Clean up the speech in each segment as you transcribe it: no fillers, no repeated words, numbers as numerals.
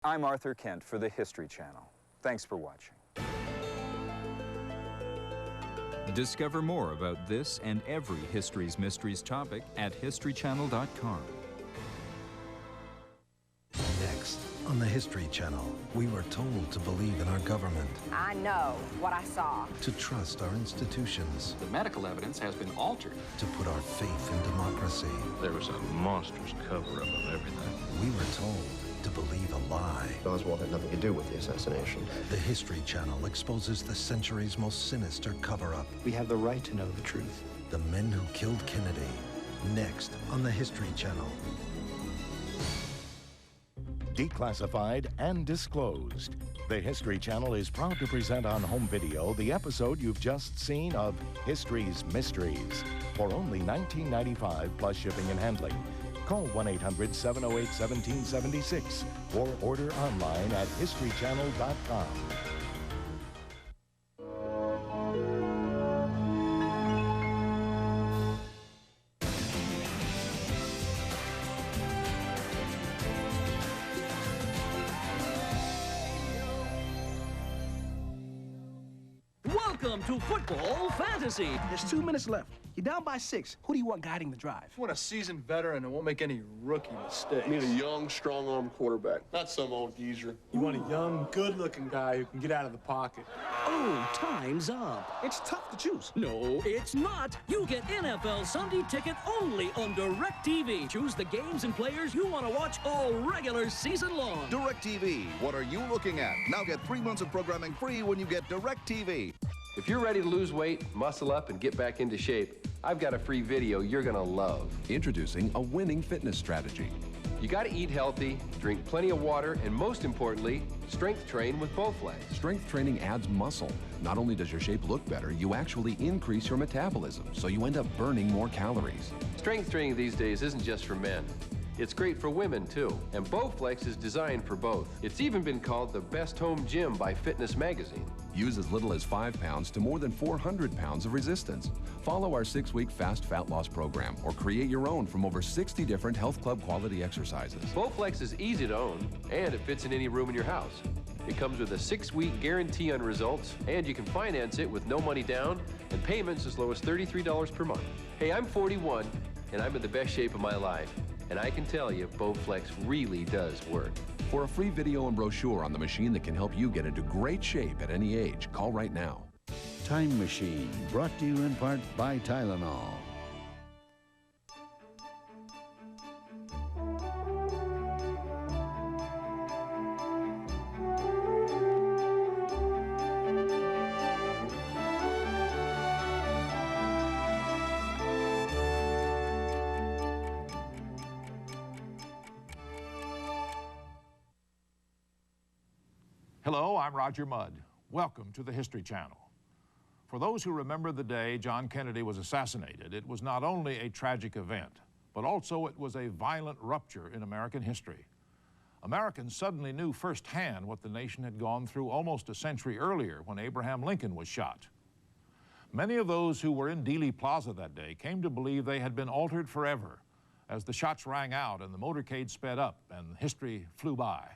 I'm Arthur Kent for the History Channel. Thanks for watching. Discover more about this and every History's Mysteries topic at historychannel.com. Next, on the History Channel, we were told to believe in our government. I know what I saw. To trust our institutions. The medical evidence has been altered. To put our faith in democracy. There was a monstrous cover-up of everything. We were told to believe a lie. Oswald had nothing to do with the assassination. The History Channel exposes the century's most sinister cover-up. We have the right to know the truth. The men who killed Kennedy. Next on the History Channel. Declassified and disclosed. The History Channel is proud to present on home video the episode you've just seen of History's Mysteries for only $19.95 plus shipping and handling. Call 1-800-708-1776 or order online at historychannel.com. Welcome to Football Fantasy. There's 2 minutes left. You're down by 6. Who do you want guiding the drive? I want a seasoned veteran who won't make any rookie mistakes. I need a young, strong-arm quarterback, not some old geezer. You want a young, good-looking guy who can get out of the pocket. Oh, time's up. It's tough to choose. No, it's not. You get NFL Sunday Ticket only on DirecTV. Choose the games and players you want to watch all regular season long. DirecTV, what are you looking at? Now get 3 months of programming free when you get DirecTV. If you're ready to lose weight, muscle up, and get back into shape, I've got a free video you're gonna love. Introducing a winning fitness strategy. You gotta eat healthy, drink plenty of water, and most importantly, strength train with Bowflex. Strength training adds muscle. Not only does your shape look better, you actually increase your metabolism, so you end up burning more calories. Strength training these days isn't just for men. It's great for women, too, and Bowflex is designed for both. It's even been called the best home gym by Fitness Magazine. Use as little as 5 pounds to more than 400 pounds of resistance. Follow our 6-week fast fat loss program or create your own from over 60 different health club quality exercises. Bowflex is easy to own, and it fits in any room in your house. It comes with a 6-week guarantee on results, and you can finance it with no money down and payments as low as $33 per month. Hey, I'm 41, and I'm in the best shape of my life. And I can tell you, Bowflex really does work. For a free video and brochure on the machine that can help you get into great shape at any age, call right now. Time Machine, brought to you in part by Tylenol. Hello, I'm Roger Mudd. Welcome to the History Channel. For those who remember the day John Kennedy was assassinated, it was not only a tragic event, but also it was a violent rupture in American history. Americans suddenly knew firsthand what the nation had gone through almost a century earlier when Abraham Lincoln was shot. Many of those who were in Dealey Plaza that day came to believe they had been altered forever as the shots rang out and the motorcade sped up and history flew by.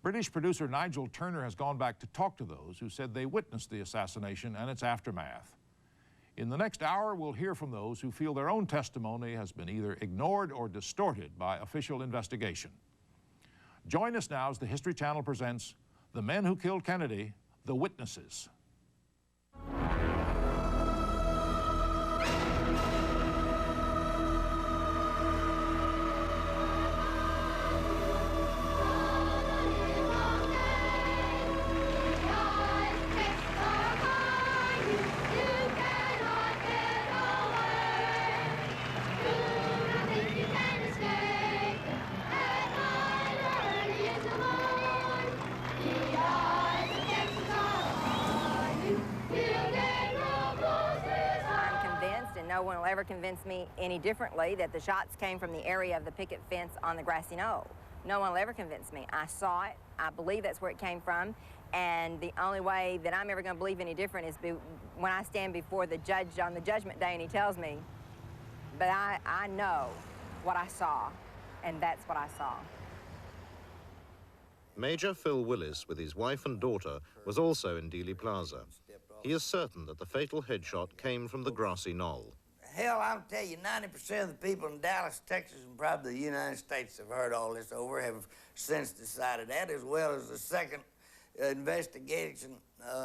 British producer Nigel Turner has gone back to talk to those who said they witnessed the assassination and its aftermath. In the next hour, we'll hear from those who feel their own testimony has been either ignored or distorted by official investigation. Join us now as the History Channel presents The Men Who Killed Kennedy, The Witnesses. No one will ever convince me any differently that the shots came from the area of the picket fence on the grassy knoll. No one will ever convince me. I saw it. I believe that's where it came from. And the only way that I'm ever going to believe any different is when I stand before the judge on the judgment day and he tells me. But I know what I saw, and that's what I saw. Major Phil Willis, with his wife and daughter, was also in Dealey Plaza. He is certain that the fatal headshot came from the grassy knoll. Hell, I'll tell you, 90% of the people in Dallas, Texas, and probably the United States have heard all this over, have since decided that, as well as the second investigation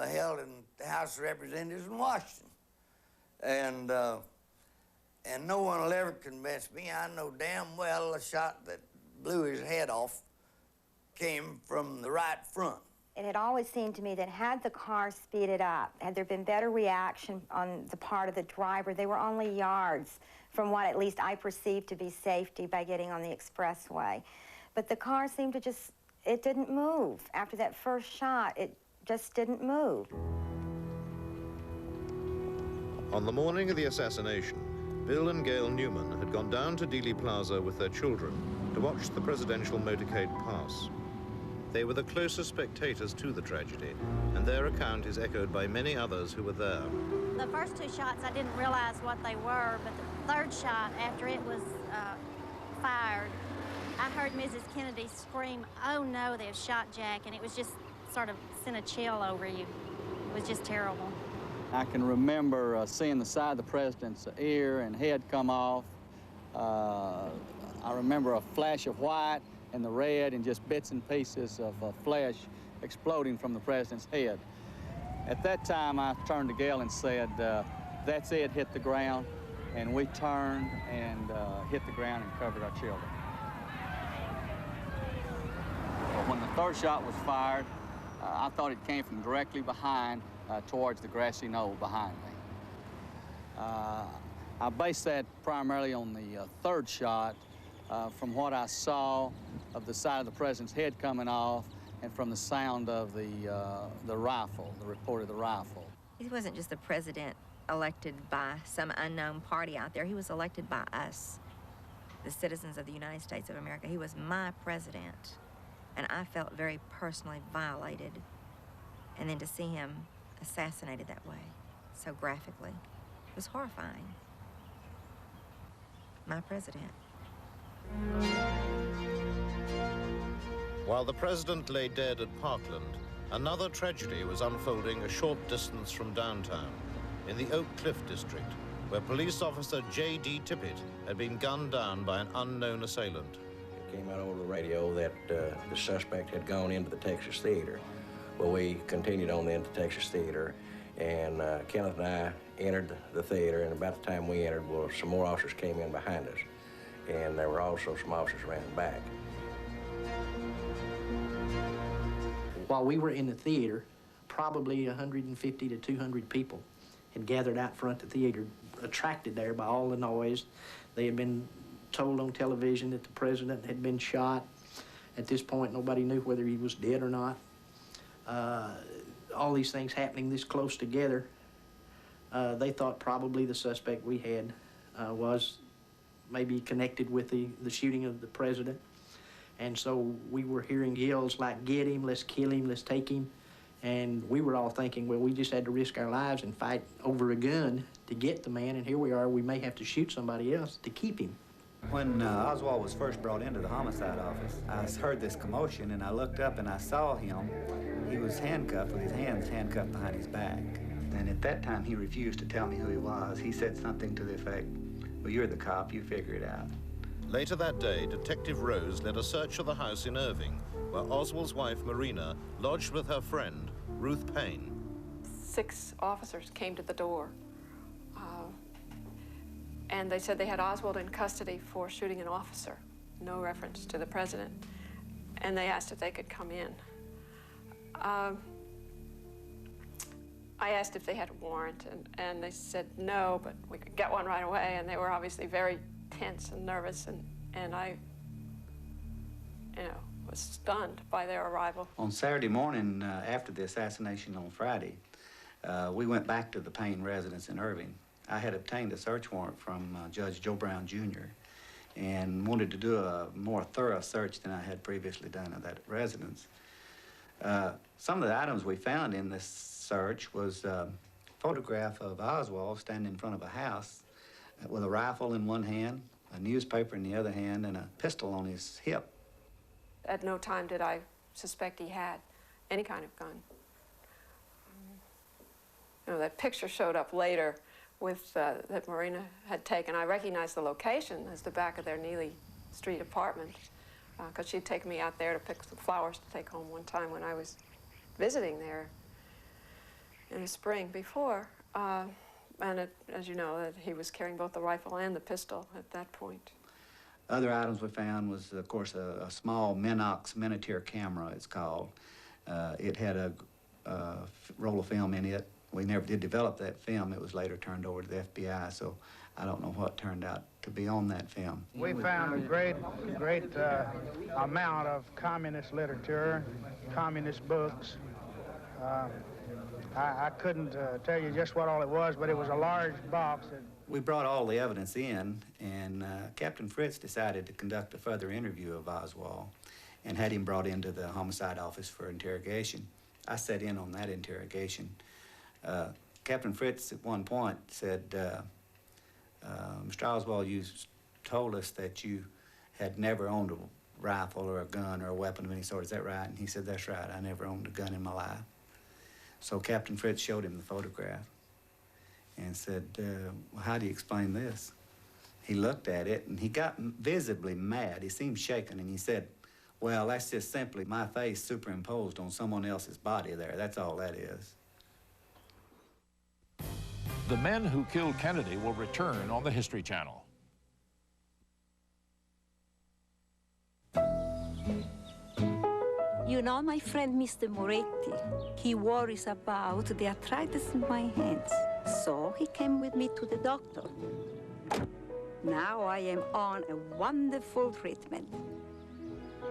held in the House of Representatives in Washington. And no one will ever convince me. I know damn well the shot that blew his head off came from the right front. It had always seemed to me that had the car speeded up, had there been better reaction on the part of the driver, they were only yards from what at least I perceived to be safety by getting on the expressway. But the car seemed to just, it didn't move. After that first shot, it just didn't move. On the morning of the assassination, Bill and Gail Newman had gone down to Dealey Plaza with their children to watch the presidential motorcade pass. They were the closest spectators to the tragedy, and their account is echoed by many others who were there. The first two shots, I didn't realize what they were, but the third shot, after it was fired, I heard Mrs. Kennedy scream, "Oh no, they've shot Jack," and it was just sort of sent a chill over you. It was just terrible. I can remember seeing the side of the president's ear and head come off. I remember a flash of white and the red and just bits and pieces of flesh exploding from the president's head. At that time, I turned to Gail and said, that's it, hit the ground. And we turned and hit the ground and covered our children. But when the third shot was fired, I thought it came from directly behind towards the grassy knoll behind me. I based that primarily on the third shot from what I saw of the side of the president's head coming off and from the sound of the rifle, the report of the rifle. He wasn't just the president elected by some unknown party out there. He was elected by us, the citizens of the United States of America. He was my president, and I felt very personally violated. And then to see him assassinated that way, so graphically, it was horrifying. My president. While the president lay dead at Parkland, another tragedy was unfolding a short distance from downtown, in the Oak Cliff district, where police officer J.D. Tippett had been gunned down by an unknown assailant. It came out over the radio that the suspect had gone into the Texas Theater. Well, we continued on into Texas Theater, and Kenneth and I entered the theater, and about the time we entered, well, some more officers came in behind us, and there were also some officers around the back. While we were in the theater, probably 150 to 200 people had gathered out front of the theater, attracted there by all the noise. They had been told on television that the president had been shot. At this point, nobody knew whether he was dead or not. All these things happening this close together, they thought probably the suspect we had was maybe connected with the shooting of the president. And so we were hearing yells like, "Get him, let's kill him, let's take him." And we were all thinking, well, we just had to risk our lives and fight over a gun to get the man, and here we are, we may have to shoot somebody else to keep him. When Oswald was first brought into the homicide office, I heard this commotion, and I looked up and I saw him. He was handcuffed with his hands handcuffed behind his back. And at that time, he refused to tell me who he was. He said something to the effect, "Well, you're the cop, you figure it out." Later that day, Detective Rose led a search of the house in Irving, where Oswald's wife, Marina, lodged with her friend, Ruth Payne. 6 officers came to the door, and they said they had Oswald in custody for shooting an officer, no reference to the president, and they asked if they could come in. I asked if they had a warrant, and they said no, but we could get one right away, and they were obviously very tense and nervous, and I, was stunned by their arrival. On Saturday morning, after the assassination on Friday, we went back to the Payne residence in Irving. I had obtained a search warrant from Judge Joe Brown, Jr., and wanted to do a more thorough search than I had previously done of that residence. Some of the items we found in this search was a photograph of Oswald standing in front of a house with a rifle in one hand, a newspaper in the other hand, and a pistol on his hip. At no time did I suspect he had any kind of gun. You know, that picture showed up later with, that Marina had taken. I recognized the location as the back of their Neely Street apartment, because she'd taken me out there to pick some flowers to take home one time when I was visiting there in the spring before. As you know, that he was carrying both the rifle and the pistol at that point. Other items we found was, of course, a small Minox Miniature camera, it's called. It had a roll of film in it. We never did develop that film. It was later turned over to the FBI, so I don't know what turned out to be on that film. We found a great amount of communist literature, communist books. I couldn't tell you just what all it was, but it was a large box. We brought all the evidence in, and Captain Fritz decided to conduct a further interview of Oswald and had him brought into the homicide office for interrogation. I sat in on that interrogation. Captain Fritz at one point said, Mr. Oswald, you told us that you had never owned a rifle or a gun or a weapon of any sort. Is that right? And he said, that's right. I never owned a gun in my life. So Captain Fritz showed him the photograph and said, well, how do you explain this? He looked at it, and he got visibly mad. He seemed shaken, and he said, well, that's just simply my face superimposed on someone else's body there. That's all that is. The Men Who Killed Kennedy will return on the History Channel. You know my friend Mr. Moretti. He worries about the arthritis in my hands. So he came with me to the doctor. Now I am on a wonderful treatment.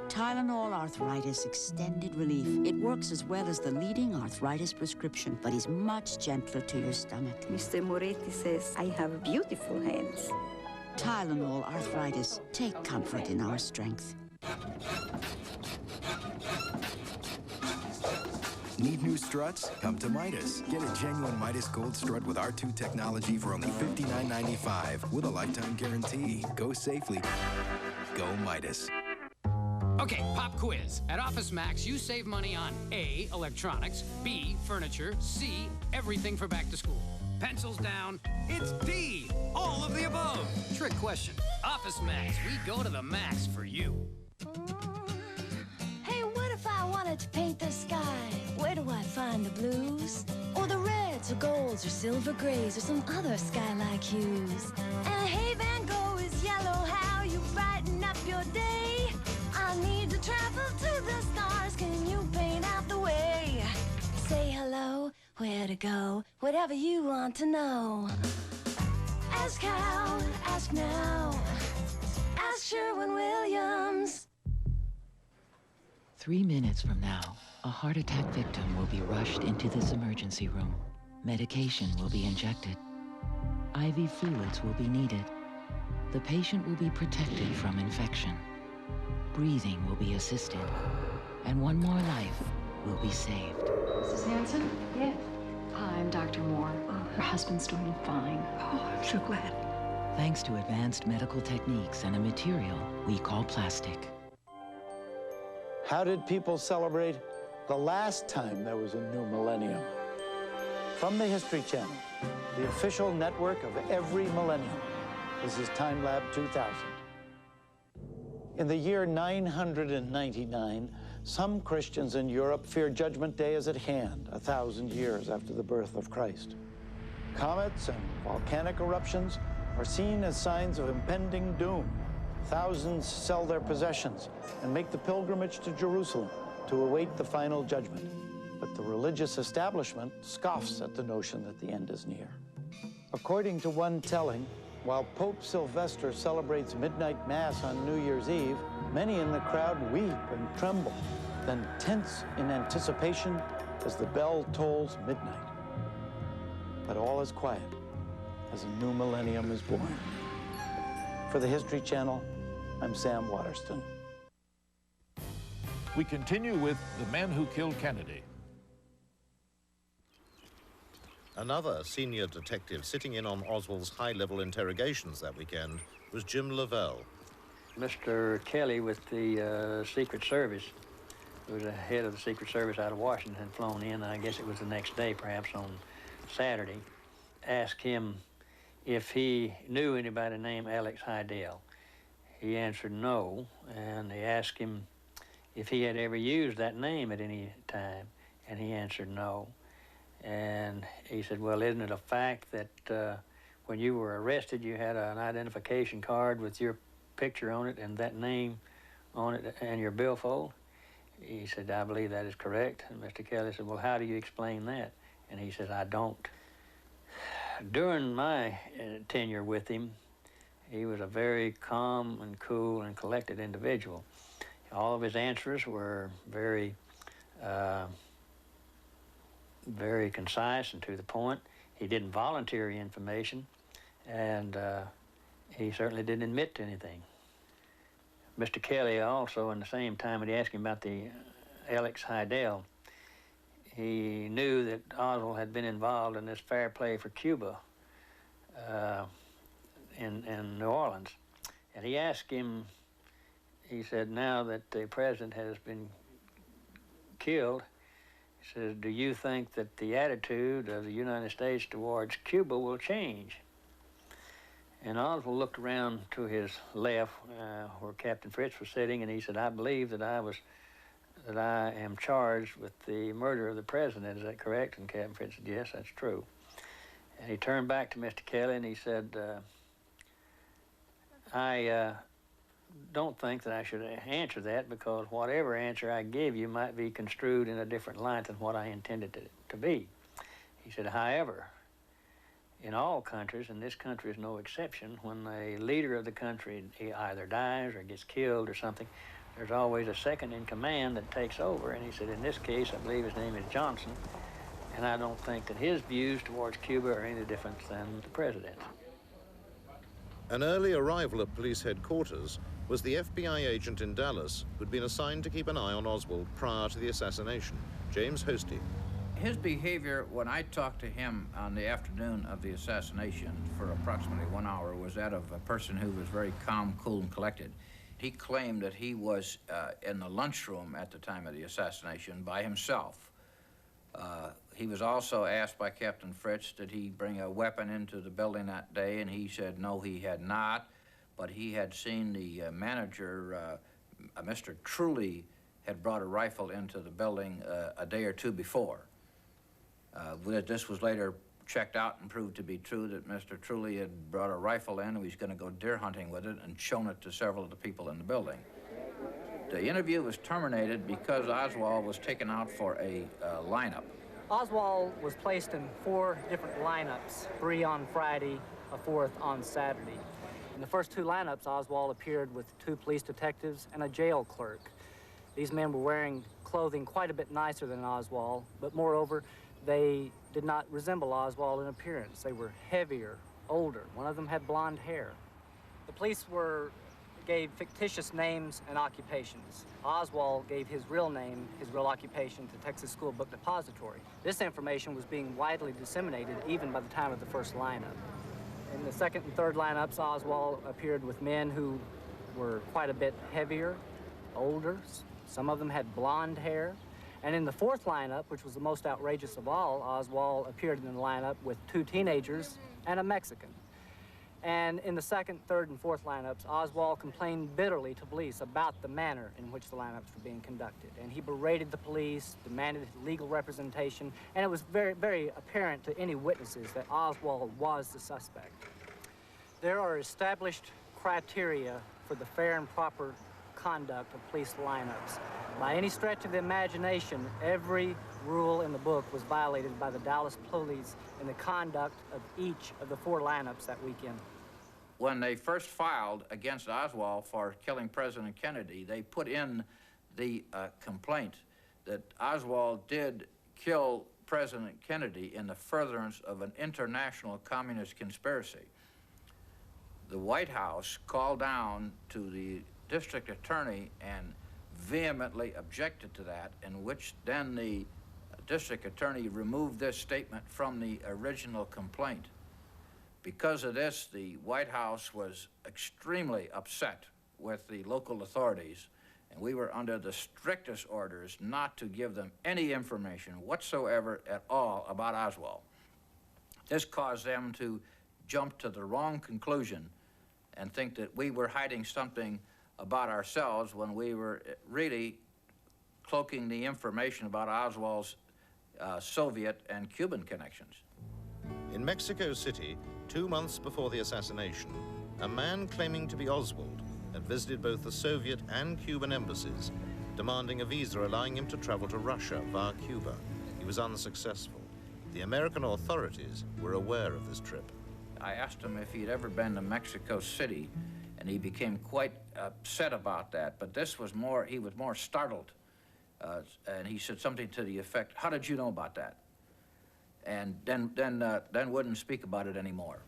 Tylenol Arthritis Extended Relief. It works as well as the leading arthritis prescription, but is much gentler to your stomach. Mr. Moretti says I have beautiful hands. Tylenol Arthritis. Take comfort in our strength. Need new struts? Come to Midas. Get a genuine Midas Gold strut with R2 technology for only $59.95 with a lifetime guarantee. Go safely. Go Midas. Okay, pop quiz. At Office Max, you save money on A, electronics, B, furniture, C, everything for back to school. Pencils down, it's D, all of the above. Trick question. Office Max, we go to the max for you. Hey, what if I wanted to paint the sky? Where do I find the blues? Or the reds or golds or silver grays or some other sky-like hues? And hey, Van Gogh is yellow, how you brighten up your day? I need to travel to the stars, can you paint out the way? Say hello, where to go, whatever you want to know. Ask how, ask now, ask Sherwin-Williams. 3 minutes from now, a heart attack victim will be rushed into this emergency room. Medication will be injected. IV fluids will be needed. The patient will be protected from infection. Breathing will be assisted. And one more life will be saved. Mrs. Hanson? Yes. Hi, I'm Dr. Moore. Her husband's doing fine. Oh, I'm so glad. Thanks to advanced medical techniques and a material we call plastic. How did people celebrate the last time there was a new millennium? From the History Channel, the official network of every millennium, this is Time Lab 2000. In the year 999, some Christians in Europe fear Judgment Day is at hand, 1,000 years after the birth of Christ. Comets and volcanic eruptions are seen as signs of impending doom. Thousands sell their possessions and make the pilgrimage to Jerusalem to await the final judgment. But the religious establishment scoffs at the notion that the end is near. According to one telling, while Pope Sylvester celebrates midnight mass on New Year's Eve, many in the crowd weep and tremble, then tense in anticipation as the bell tolls midnight. But all is quiet as a new millennium is born. For the History Channel, I'm Sam Waterston. We continue with The Men Who Killed Kennedy. Another senior detective sitting in on Oswald's high-level interrogations that weekend was Jim Lavelle. Mr. Kelly with the Secret Service who was the head of the Secret Service out of Washington, had flown in, I guess it was the next day, perhaps on Saturday, asked him if he knew anybody named Alex Hidell. He answered no, and they asked him if he had ever used that name at any time, and he answered no. And he said, well, isn't it a fact that when you were arrested, you had an identification card with your picture on it and that name on it and your billfold? He said, I believe that is correct. And Mr. Kelly said, well, how do you explain that? And he said, I don't. During my tenure with him, he was a very calm and cool and collected individual. All of his answers were very concise and to the point. He didn't volunteer information, and he certainly didn't admit to anything. Mr. Kelly also, in the same time when he asked him about the Alex Hidell, he knew that Oswald had been involved in this fair play for Cuba in New Orleans. And he asked him, he said, now that the president has been killed, he says, do you think that the attitude of the United States towards Cuba will change? And Oswald looked around to his left where Captain Fritz was sitting, and he said, I believe that I am charged with the murder of the president. Is that correct? And Captain Fritz said, yes, that's true. And he turned back to Mr. Kelly and he said, I don't think that I should answer that, because whatever answer I give you might be construed in a different light than what I intended it to be. He said, however, in all countries, and this country is no exception, when a leader of the country either dies or gets killed or something, there's always a second in command that takes over. And he said, in this case, I believe his name is Johnson, and I don't think that his views towards Cuba are any different than the president's. An early arrival at police headquarters was the FBI agent in Dallas who'd been assigned to keep an eye on Oswald prior to the assassination, James Hosty. His behavior when I talked to him on the afternoon of the assassination for approximately 1 hour was that of a person who was very calm, cool, and collected. He claimed that he was in the lunchroom at the time of the assassination by himself. He was also asked by Captain Fritz, did he bring a weapon into the building that day, and he said no, he had not, but he had seen the manager, Mr. Truly, had brought a rifle into the building a day or two before. This was later checked out and proved to be true, that Mr. Truly had brought a rifle in and he was going to go deer hunting with it and shown it to several of the people in the building. The interview was terminated because Oswald was taken out for a lineup. Oswald was placed in 4 different lineups, 3 on Friday, a 4th on Saturday. In the first 2 lineups, Oswald appeared with 2 police detectives and a jail clerk. These men were wearing clothing quite a bit nicer than Oswald, but moreover, they did not resemble Oswald in appearance. They were heavier, older. One of them had blonde hair. The police gave fictitious names and occupations. Oswald gave his real name, his real occupation, to Texas School Book Depository. This information was being widely disseminated even by the time of the first lineup. In the second and third lineups, Oswald appeared with men who were quite a bit heavier, older. Some of them had blonde hair. And in the 4th lineup, which was the most outrageous of all, Oswald appeared in the lineup with 2 teenagers and a Mexican. And in the 2nd, 3rd, and 4th lineups, Oswald complained bitterly to police about the manner in which the lineups were being conducted. And he berated the police, demanded legal representation, and it was very, very apparent to any witnesses that Oswald was the suspect. There are established criteria for the fair and proper conduct of police lineups. By any stretch of the imagination, every rule in the book was violated by the Dallas police in the conduct of each of the 4 lineups that weekend. When they first filed against Oswald for killing President Kennedy, they put in the complaint that Oswald did kill President Kennedy in the furtherance of an international communist conspiracy. The White House called down to the district attorney and vehemently objected to that, in which then the district attorney removed this statement from the original complaint. Because of this, the White House was extremely upset with the local authorities, And we were under the strictest orders not to give them any information whatsoever at all about Oswald. This caused them to jump to the wrong conclusion and think that we were hiding something about ourselves when we were really cloaking the information about Oswald's Soviet and Cuban connections. In Mexico City, 2 months before the assassination, a man claiming to be Oswald had visited both the Soviet and Cuban embassies, demanding a visa allowing him to travel to Russia via Cuba. He was unsuccessful. The American authorities were aware of this trip. I asked him if he'd ever been to Mexico City, and he became quite upset about that. But this was more, he was more startled. And he said something to the effect, "How did you know about that?" And then wouldn't speak about it anymore.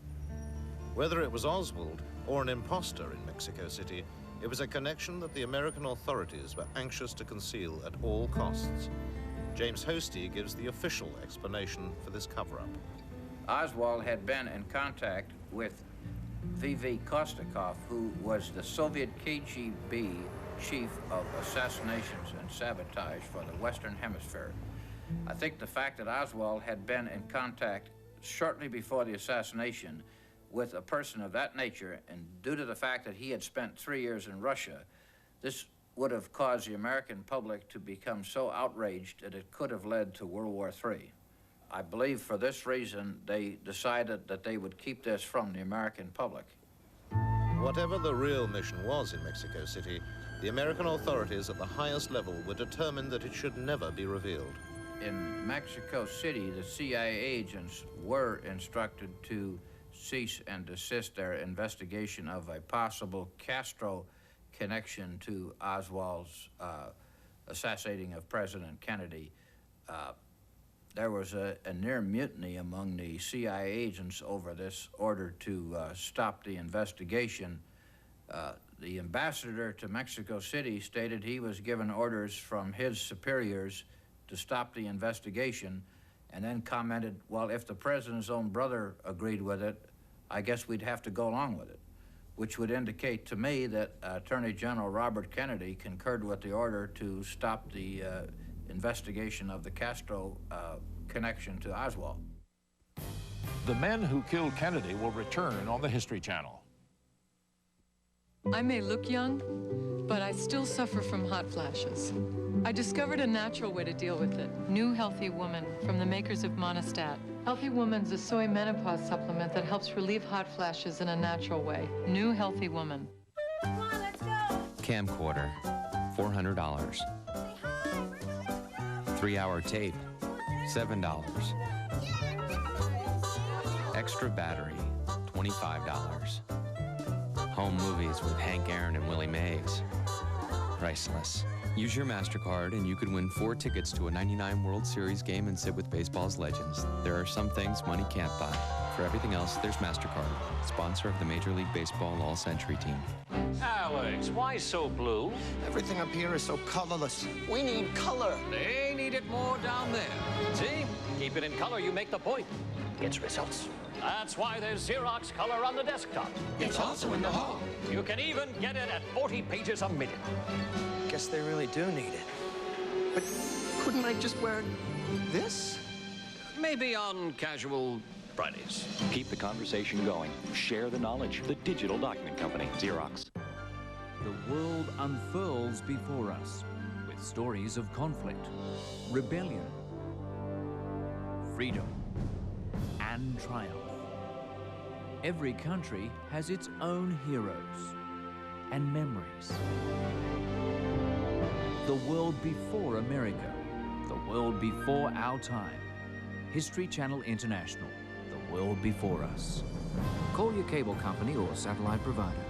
Whether it was Oswald or an imposter in Mexico City, it was a connection that the American authorities were anxious to conceal at all costs. James Hosty gives the official explanation for this cover-up. Oswald had been in contact with V.V. Kostakov, who was the Soviet KGB chief of assassinations and sabotage for the Western Hemisphere. I think the fact that Oswald had been in contact shortly before the assassination with a person of that nature, and due to the fact that he had spent 3 years in Russia, this would have caused the American public to become so outraged that it could have led to World War III. I believe for this reason, they decided that they would keep this from the American public. Whatever the real mission was in Mexico City, the American authorities at the highest level were determined that it should never be revealed. In Mexico City, the CIA agents were instructed to cease and desist their investigation of a possible Castro connection to Oswald's assassinating of President Kennedy. There was a near mutiny among the CIA agents over this order to stop the investigation. The ambassador to Mexico City stated he was given orders from his superiors to stop the investigation, and then commented, well, if the president's own brother agreed with it, I guess we'd have to go along with it, which would indicate to me that Attorney General Robert Kennedy concurred with the order to stop the investigation of the Castro connection to Oswald. The men who killed Kennedy will return on the History Channel. I may look young, but I still suffer from hot flashes. I discovered a natural way to deal with it. New Healthy Woman from the makers of Monistat. Healthy Woman's a soy menopause supplement that helps relieve hot flashes in a natural way. New Healthy Woman. Come on, let's go. Camcorder, $400. 3-hour tape, $7. Extra battery, $25. Home movies with Hank Aaron and Willie Mays, priceless. Use your MasterCard and you could win 4 tickets to a '99 World Series game and sit with baseball's legends. There are some things money can't buy. For everything else, there's MasterCard, sponsor of the Major League Baseball All-Century Team. Alex, why so blue? Everything up here is so colorless. We need color. They need it more down there. See? Keep it in color, you make the point. Gets results. That's why there's Xerox Color on the desktop. It's also in the hall. You can even get it at 40 pages a minute. Guess they really do need it. But couldn't I just wear this? Maybe on casual Fridays. Keep the conversation going. Share the knowledge. The Digital Document Company, Xerox. The world unfurls before us with stories of conflict, rebellion, freedom, and triumph. Every country has its own heroes and memories. The world before America, the world before our time. History Channel International, the world before us. Call your cable company or satellite provider.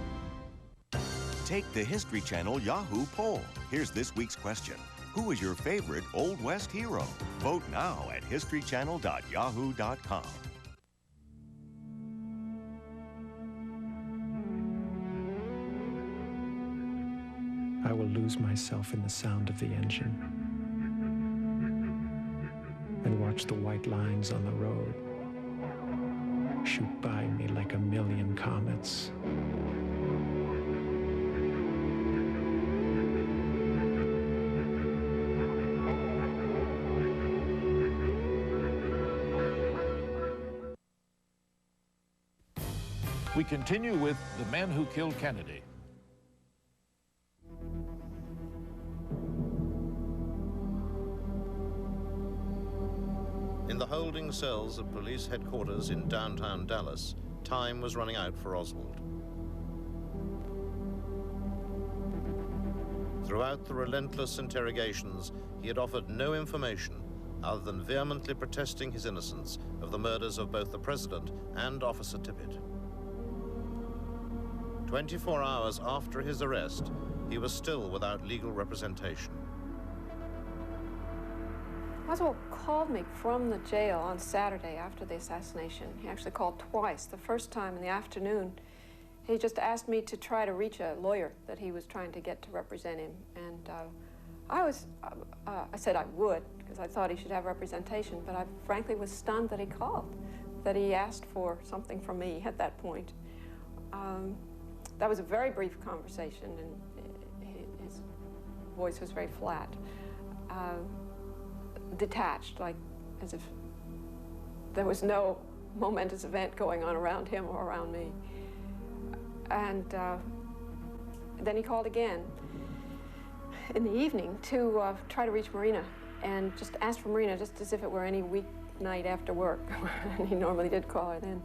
Take the History Channel Yahoo poll. Here's this week's question. Who is your favorite Old West hero? Vote now at historychannel.yahoo.com. I will lose myself in the sound of the engine and watch the white lines on the road shoot by me like a million comets. We continue with the men who killed Kennedy. In the holding cells of police headquarters in downtown Dallas, time was running out for Oswald. Throughout the relentless interrogations, he had offered no information other than vehemently protesting his innocence of the murders of both the president and Officer Tippit. 24 hours after his arrest, he was still without legal representation. Oswald called me from the jail on Saturday after the assassination. He actually called twice. The first time in the afternoon, he just asked me to try to reach a lawyer that he was trying to get to represent him. And I said I would, because I thought he should have representation, but I frankly was stunned that he called, that he asked for something from me at that point. That was a very brief conversation, and his voice was very flat. Detached, like as if there was no momentous event going on around him or around me. And then he called again in the evening to try to reach Marina, and just asked for Marina just as if it were any weeknight after work. And he normally did call her then.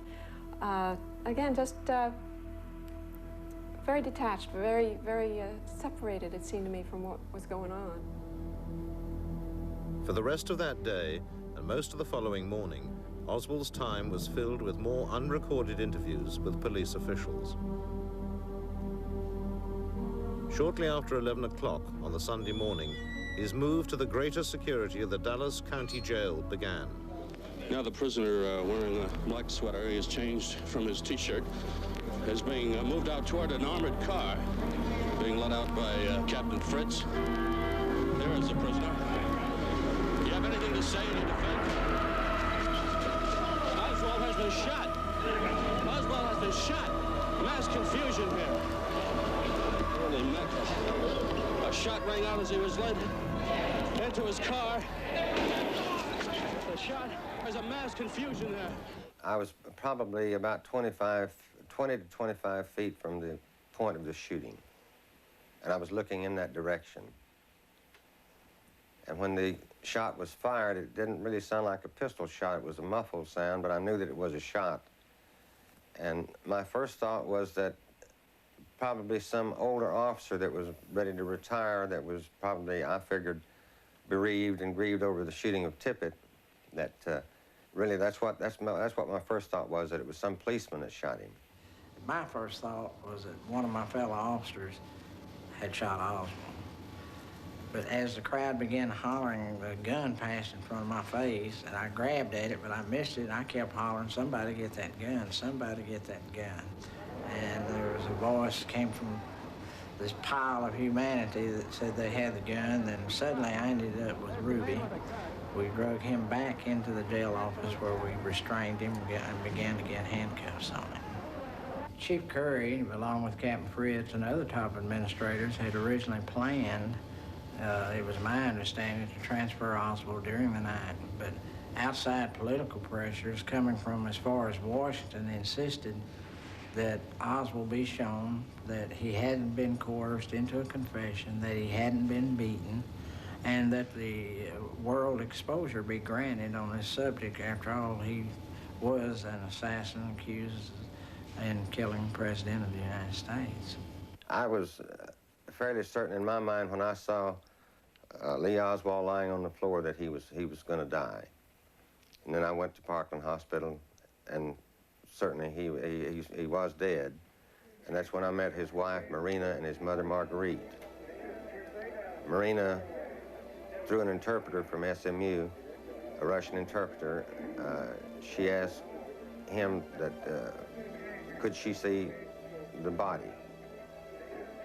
Again, just very detached, very separated, it seemed to me, from what was going on. For the rest of that day, and most of the following morning, Oswald's time was filled with more unrecorded interviews with police officials. Shortly after 11 o'clock on the Sunday morning, his move to the greater security of the Dallas County Jail began. Now the prisoner wearing a black sweater, he has changed from his T-shirt, is being moved out toward an armored car, being led out by Captain Fritz. There is the prisoner. Do you have anything to say in your defense? Oswald has been shot. Oswald has been shot. Mass confusion here. Holy mackerel. A shot rang out as he was led into his car. A shot. There's a mass confusion there. I was probably about 20 to 25 feet from the point of the shooting. And I was looking in that direction. And when the shot was fired, it didn't really sound like a pistol shot. It was a muffled sound, but I knew that it was a shot. And my first thought was that probably some older officer that was ready to retire, that was probably, I figured, bereaved and grieved over the shooting of Tippit, that really that's what my first thought was, that it was some policeman that shot him. My first thought was that one of my fellow officers had shot Oswald. But as the crowd began hollering, the gun passed in front of my face, and I grabbed at it, but I missed it, and I kept hollering, somebody get that gun, somebody get that gun. And there was a voice that came from this pile of humanity that said they had the gun. Then suddenly I ended up with Ruby. We drug him back into the jail office where we restrained him and began to get handcuffs on him. Chief Curry, along with Captain Fritz and other top administrators, had originally planned, it was my understanding, to transfer Oswald during the night. But outside political pressures coming from as far as Washington insisted that Oswald be shown that he hadn't been coerced into a confession, that he hadn't been beaten, and that the world exposure be granted on this subject. After all, he was an assassin accused in killing the President of the United States. I was fairly certain in my mind when I saw Lee Oswald lying on the floor that he was going to die. And then I went to Parkland Hospital, and certainly he was dead. And that's when I met his wife, Marina, and his mother, Marguerite. Marina, through an interpreter from SMU, a Russian interpreter, she asked him that could she see the body.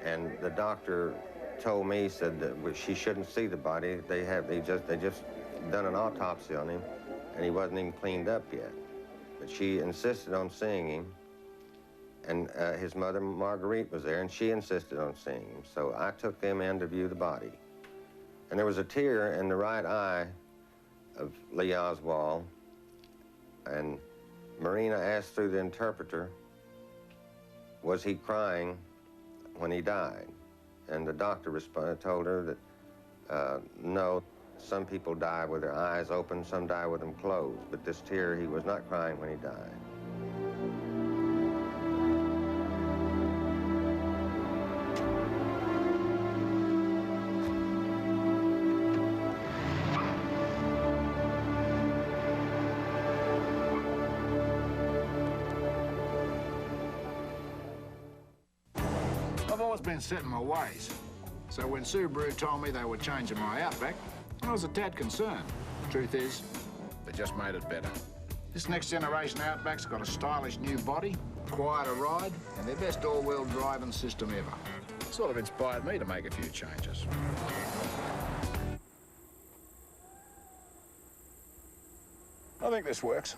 And the doctor told me, said that she shouldn't see the body. They just done an autopsy on him, and he wasn't even cleaned up yet. But she insisted on seeing him, and his mother, Marguerite, was there, and she insisted on seeing him. So I took them in to view the body. And there was a tear in the right eye of Lee Oswald, and Marina asked through the interpreter was he crying when he died? And the doctor told her that no, some people die with their eyes open, some die with them closed, but this tear, he was not crying when he died. I've always been set in my ways. So when Subaru told me they were changing my Outback, I was a tad concerned. Truth is, they just made it better. This next generation Outback's got a stylish new body, quieter ride, and their best all-wheel driving system ever. Sort of inspired me to make a few changes. I think this works.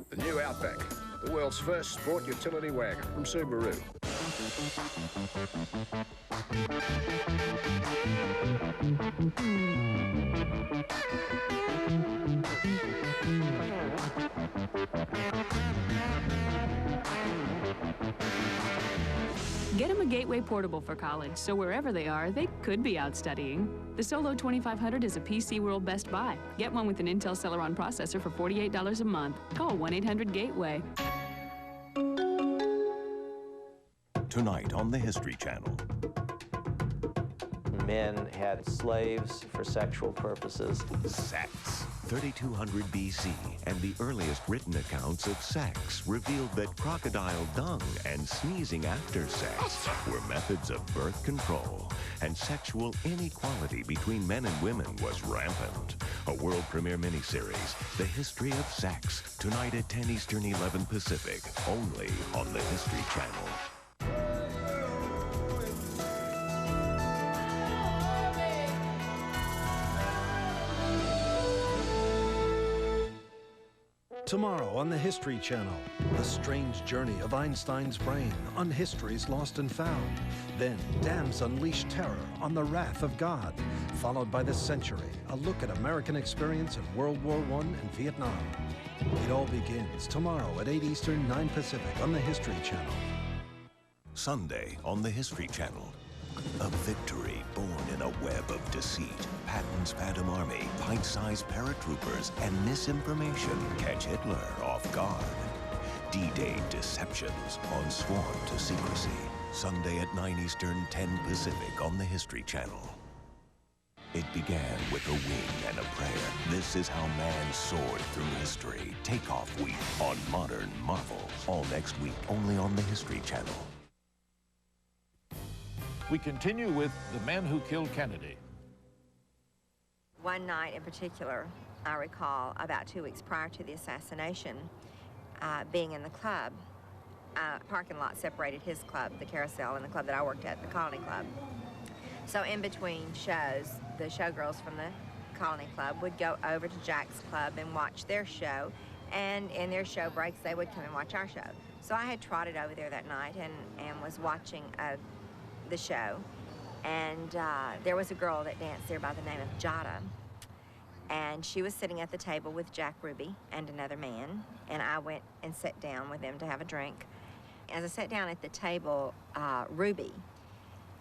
The new Outback, the world's first sport utility wagon from Subaru. Get them a Gateway Portable for college, so wherever they are, they could be out studying. The Solo 2500 is a PC World Best Buy. Get one with an Intel Celeron processor for $48 a month. Call 1-800-GATEWAY. Tonight on the History Channel. Men had slaves for sexual purposes. Sex. 3200 BC, and the earliest written accounts of sex revealed that crocodile dung and sneezing after sex were methods of birth control, and sexual inequality between men and women was rampant. A world premiere miniseries, The History of Sex, tonight at 10 Eastern, 11 Pacific, only on the History Channel. Tomorrow on the History Channel, the strange journey of Einstein's brain on history's lost and found. Then, dams unleash terror on the wrath of God, followed by The Century, a look at American experience in World War I and Vietnam. It all begins tomorrow at 8 Eastern, 9 Pacific on the History Channel. Sunday on the History Channel. A victory born in a web of deceit. Patton's Phantom Army, pint-sized paratroopers, and misinformation catch Hitler off guard. D-Day deceptions on sworn to secrecy. Sunday at 9 Eastern, 10 Pacific on the History Channel. It began with a wing and a prayer. This is how man soared through history. Takeoff Week on Modern Marvel. All next week, only on the History Channel. We continue with The Men Who Killed Kennedy. One night in particular, I recall about 2 weeks prior to the assassination, being in the club. Parking lot separated his club, the Carousel, and the club that I worked at, the Colony Club. So in between shows, the showgirls from the Colony Club would go over to Jack's club and watch their show, and in their show breaks, they would come and watch our show. So I had trotted over there that night and was watching the show, and there was a girl that danced there by the name of Jada, and she was sitting at the table with Jack Ruby and another man, and I went and sat down with them to have a drink. As I sat down at the table, Ruby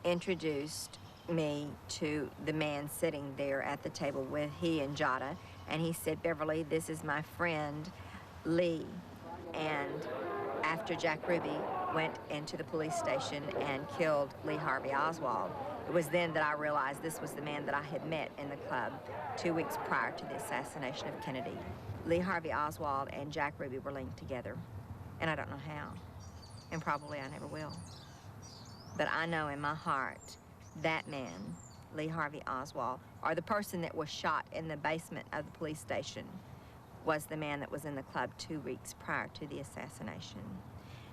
introduced me to the man sitting there at the table with he and Jada, and he said, "Beverly, this is my friend Lee." And after Jack Ruby went into the police station and killed Lee Harvey Oswald, it was then that I realized this was the man that I had met in the club 2 weeks prior to the assassination of Kennedy. Lee Harvey Oswald and Jack Ruby were linked together, and I don't know how, and probably I never will. But I know in my heart that man, Lee Harvey Oswald, or the person that was shot in the basement of the police station, was the man that was in the club 2 weeks prior to the assassination.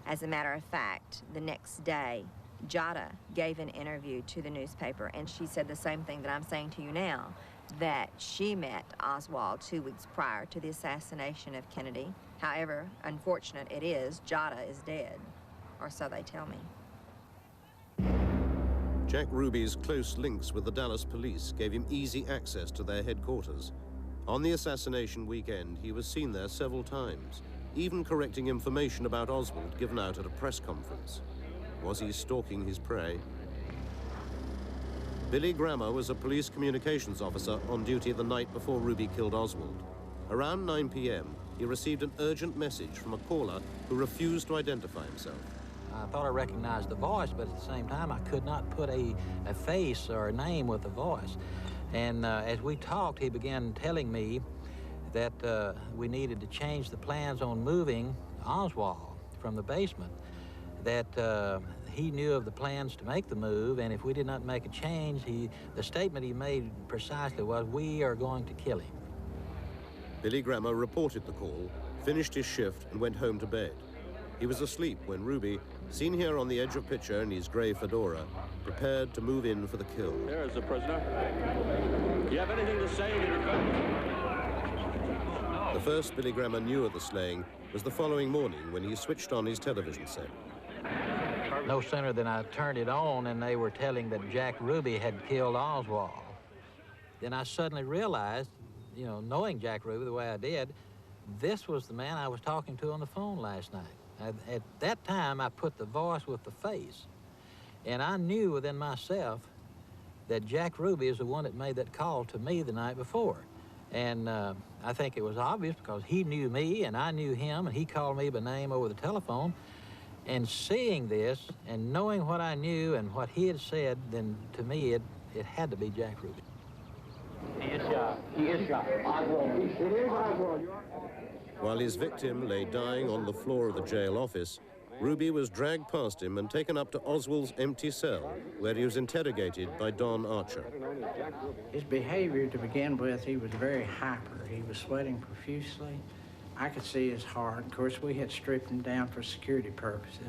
As a matter of fact, the next day, Jada gave an interview to the newspaper, and she said the same thing that I'm saying to you now, that she met Oswald 2 weeks prior to the assassination of Kennedy. However unfortunate it is, Jada is dead, or so they tell me. Jack Ruby's close links with the Dallas police gave him easy access to their headquarters. On the assassination weekend, he was seen there several times. even correcting information about Oswald given out at a press conference. Was he stalking his prey? Billy Grammer was a police communications officer on duty the night before Ruby killed Oswald. Around 9 p.m., he received an urgent message from a caller who refused to identify himself. I thought I recognized the voice, but at the same time, I could not put a face or a name with the voice. And as we talked, he began telling me that we needed to change the plans on moving Oswald from the basement, that he knew of the plans to make the move, and if we did not make a change, the statement he made precisely was, "We are going to kill him." Billy Grammer reported the call, finished his shift, and went home to bed. He was asleep when Ruby, seen here on the edge of picture in his grey fedora, prepared to move in for the kill. There is the prisoner. Do you have anything to say to The first Billy Grammer knew of the slaying was the following morning when he switched on his television set. No sooner than I turned it on and they were telling that Jack Ruby had killed Oswald, then I suddenly realized, you know, knowing Jack Ruby the way I did, this was the man I was talking to on the phone last night. At that time, I put the voice with the face, and I knew within myself that Jack Ruby is the one that made that call to me the night before. And I think it was obvious because he knew me and I knew him, and he called me by name over the telephone. And seeing this and knowing what I knew and what he had said, then to me it had to be Jack Ruby. He is shot. He is shot. Oswald. It is Oswald. While his victim lay dying on the floor of the jail office, Ruby was dragged past him and taken up to Oswald's empty cell, where he was interrogated by Don Archer. His behavior to begin with, he was very hyper. He was sweating profusely. I could see his heart. Of course, we had stripped him down for security purposes.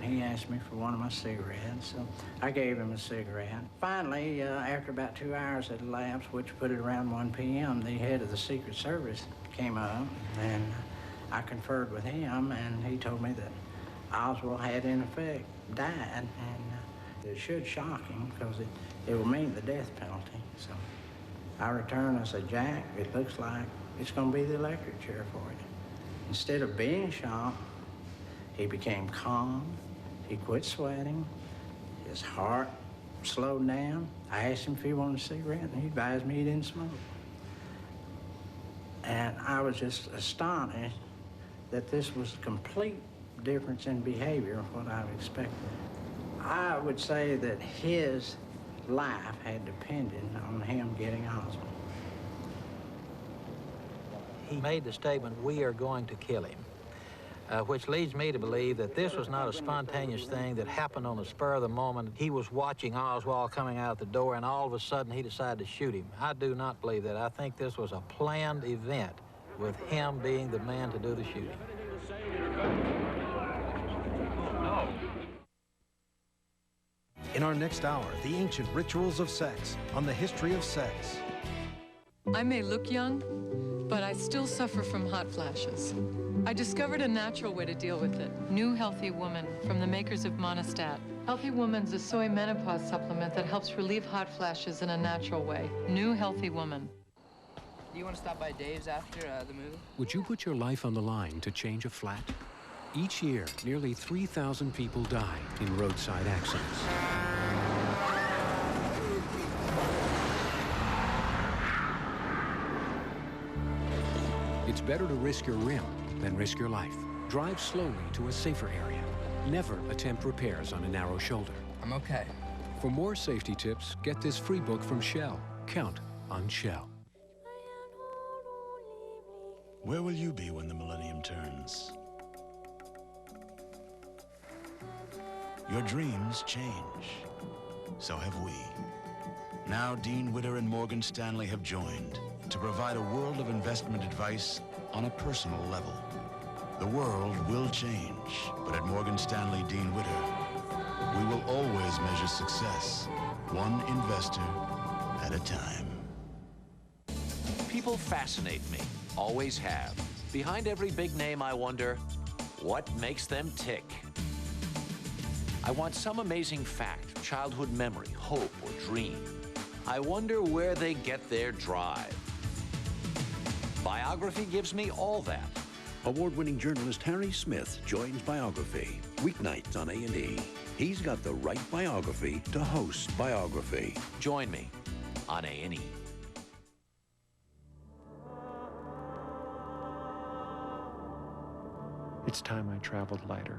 He asked me for one of my cigarettes, so I gave him a cigarette. Finally, after about 2 hours had elapsed, which put it around 1 p.m., the head of the Secret Service came up, and I conferred with him, and he told me that Oswald had, in effect, died, and it should shock him because it will mean the death penalty. So I returned, I said, "Jack, it looks like it's going to be the electric chair for you." Instead of being shocked, he became calm. He quit sweating. His heart slowed down. I asked him if he wanted a cigarette, and he advised me he didn't smoke. And I was just astonished that this was a complete difference in behavior of what I expected. I would say that his life had depended on him getting Oswald. He made the statement, "We are going to kill him," which leads me to believe that this was not a spontaneous thing that happened on the spur of the moment. He was watching Oswald coming out the door, and all of a sudden he decided to shoot him. I do not believe that. I think this was a planned event with him being the man to do the shooting. In our next hour, the ancient rituals of sex on the history of sex. I may look young, but I still suffer from hot flashes. I discovered a natural way to deal with it. New Healthy Woman from the makers of Monistat. Healthy Woman's a soy menopause supplement that helps relieve hot flashes in a natural way. New Healthy Woman. Do you want to stop by Dave's after the movie? Would you put your life on the line to change a flat? Each year, nearly 3,000 people die in roadside accidents. It's better to risk your rim than risk your life. Drive slowly to a safer area. Never attempt repairs on a narrow shoulder. I'm okay. For more safety tips, get this free book from Shell. Count on Shell. Where will you be when the millennium turns? Your dreams change. So have we. Now Dean Witter and Morgan Stanley have joined to provide a world of investment advice on a personal level. The world will change, but at Morgan Stanley Dean Witter, we will always measure success, one investor at a time. People fascinate me, always have. Behind every big name, I wonder, what makes them tick? I want some amazing fact, childhood memory, hope, or dream. I wonder where they get their drive. Biography gives me all that. Award-winning journalist Harry Smith joins Biography, weeknights on A&E. He's got the right biography to host Biography. Join me on A&E. It's time I traveled lighter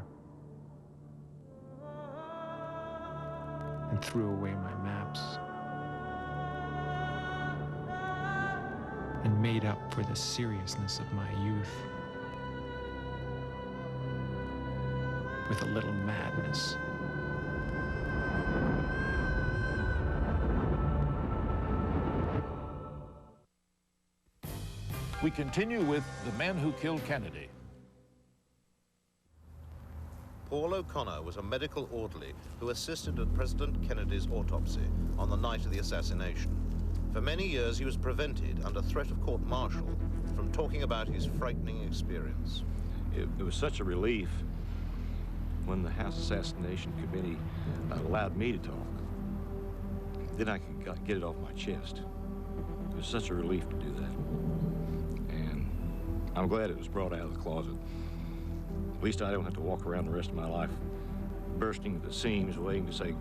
and threw away my maps and made up for the seriousness of my youth with a little madness. We continue with The Men Who Killed Kennedy. Paul O'Connor was a medical orderly who assisted at President Kennedy's autopsy on the night of the assassination. For many years, he was prevented, under threat of court-martial, from talking about his frightening experience. It was such a relief when the House Assassination Committee allowed me to talk. Then I could get it off my chest. It was such a relief to do that. And I'm glad it was brought out of the closet. At least I don't have to walk around the rest of my life bursting at the seams waiting to say,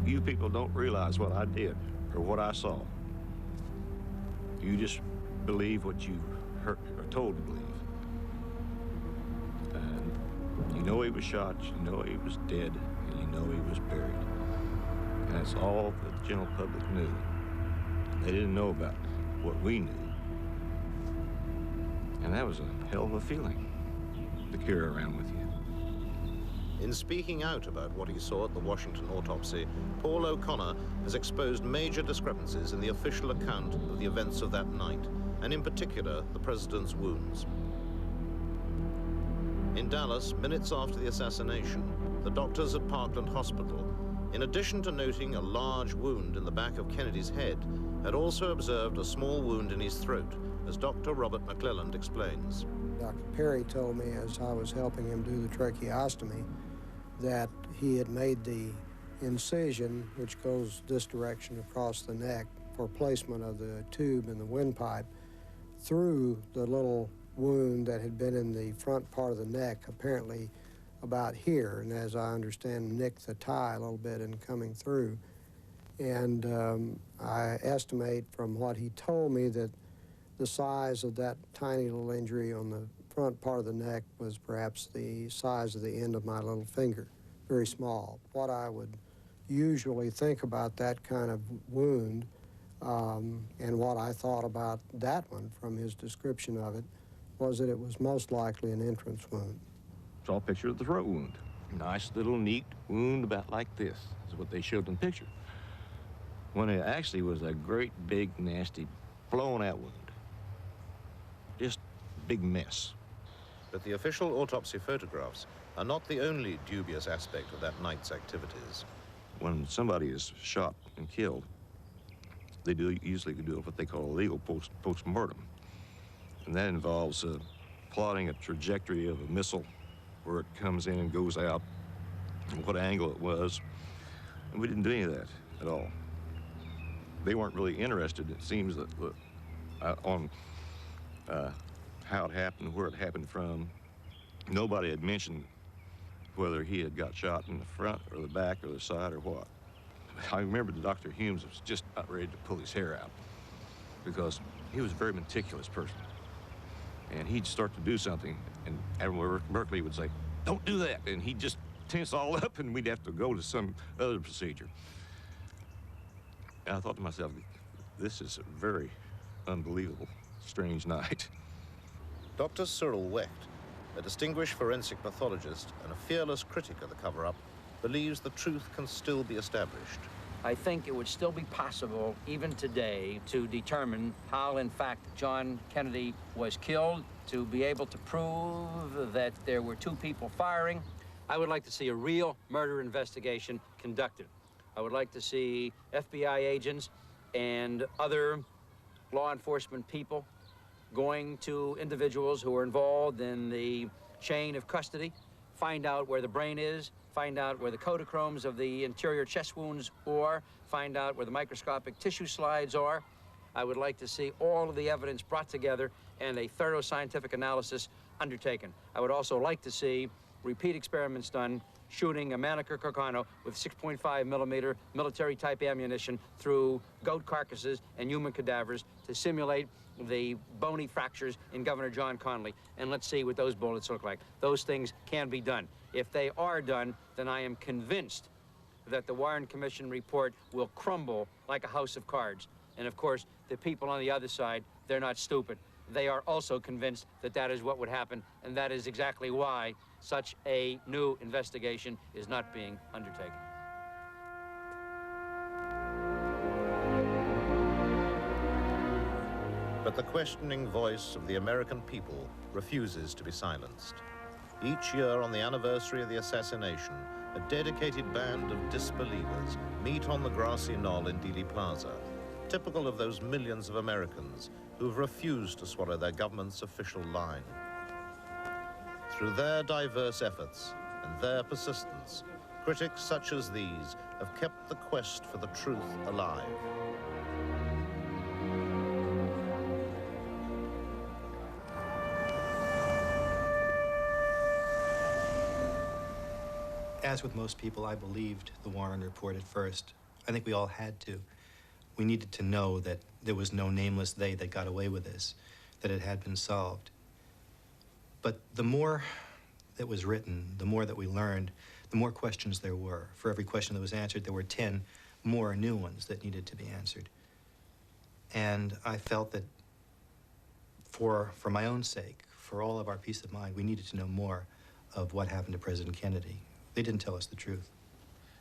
you people don't realize what I did or what I saw. You just believe what you are told to believe. And you know he was shot, you know he was dead, and you know he was buried. And that's all the general public knew. They didn't know about what we knew. And that was a hell of a feeling to carry around with you. In speaking out about what he saw at the Washington autopsy, Paul O'Connor has exposed major discrepancies in the official account of the events of that night, and in particular, the president's wounds. In Dallas, minutes after the assassination, the doctors at Parkland Hospital, in addition to noting a large wound in the back of Kennedy's head, had also observed a small wound in his throat, as Dr. Robert McClelland explains. Dr. Perry told me as I was helping him do the tracheostomy that he had made the incision, which goes this direction across the neck for placement of the tube in the windpipe, through the little wound that had been in the front part of the neck, apparently about here, and as I understand, nicked the tie a little bit in coming through. And I estimate from what he told me that the size of that tiny little injury on the front part of the neck was perhaps the size of the end of my little finger, very small. What I would usually think about that kind of wound and what I thought about that one from his description of it was that it was most likely an entrance wound. Saw a picture of the throat wound. Nice little neat wound about like this is what they showed in the picture. When it actually was a great big nasty blown out wound. Just a big mess. But the official autopsy photographs are not the only dubious aspect of that night's activities. When somebody is shot and killed, they usually do what they call a legal post-mortem. And that involves plotting a trajectory of a missile, where it comes in and goes out, and what angle it was. And we didn't do any of that at all. They weren't really interested, it seems, on how it happened, where it happened from. Nobody had mentioned whether he had got shot in the front or the back or the side or what. I remember that Dr. Humes was just about ready to pull his hair out because he was a very meticulous person. And he'd start to do something, and Admiral Berkeley would say, "Don't do that," and he'd just tense all up, and we'd have to go to some other procedure. And I thought to myself, this is a very unbelievable, strange night. Dr. Cyril Wecht, a distinguished forensic pathologist and a fearless critic of the cover-up, believes the truth can still be established. I think it would still be possible, even today, to determine how, in fact, John Kennedy was killed, to be able to prove that there were two people firing. I would like to see a real murder investigation conducted. I would like to see FBI agents and other law enforcement people going to individuals who are involved in the chain of custody, find out where the brain is, find out where the codochromes of the interior chest wounds are, find out where the microscopic tissue slides are, I would like to see all of the evidence brought together and a thorough scientific analysis undertaken. I would also like to see repeat experiments done shooting a Mannlicher Carcano with 6.5 millimeter military-type ammunition through goat carcasses and human cadavers to simulate the bony fractures in Governor John Connally, and let's see what those bullets look like. Those things can be done. If they are done, then I am convinced that the Warren Commission report will crumble like a house of cards. And of course, the people on the other side, they're not stupid. They are also convinced that that is what would happen, and that is exactly why such a new investigation is not being undertaken. But the questioning voice of the American people refuses to be silenced. Each year on the anniversary of the assassination, a dedicated band of disbelievers meet on the grassy knoll in Dealey Plaza, typical of those millions of Americans who've refused to swallow their government's official line. Through their diverse efforts and their persistence, critics such as these have kept the quest for the truth alive. As with most people, I believed the Warren report at first. I think we all had to. We needed to know that there was no nameless they that got away with this, that it had been solved. But the more that was written, the more that we learned, the more questions there were. For every question that was answered, there were 10 more new ones that needed to be answered. And I felt that for my own sake, for all of our peace of mind, we needed to know more of what happened to President Kennedy. They didn't tell us the truth.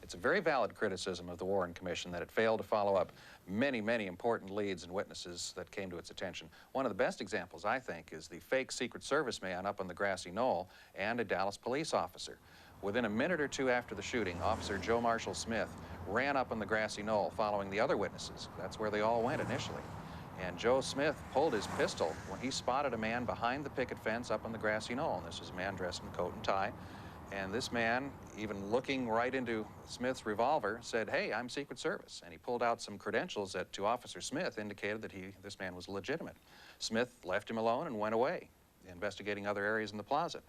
It's a very valid criticism of the Warren Commission that it failed to follow up many, many important leads and witnesses that came to its attention. One of the best examples, I think, is the fake Secret Service man up on the grassy knoll and a Dallas police officer. Within a minute or two after the shooting, Officer Joe Marshall Smith ran up on the grassy knoll following the other witnesses. That's where they all went initially. And Joe Smith pulled his pistol when he spotted a man behind the picket fence up on the grassy knoll. And this was a man dressed in coat and tie. And this man, even looking right into Smith's revolver, said, "Hey, I'm Secret Service." And he pulled out some credentials that, to Officer Smith, indicated that this man was legitimate. Smith left him alone and went away, investigating other areas in the plaza.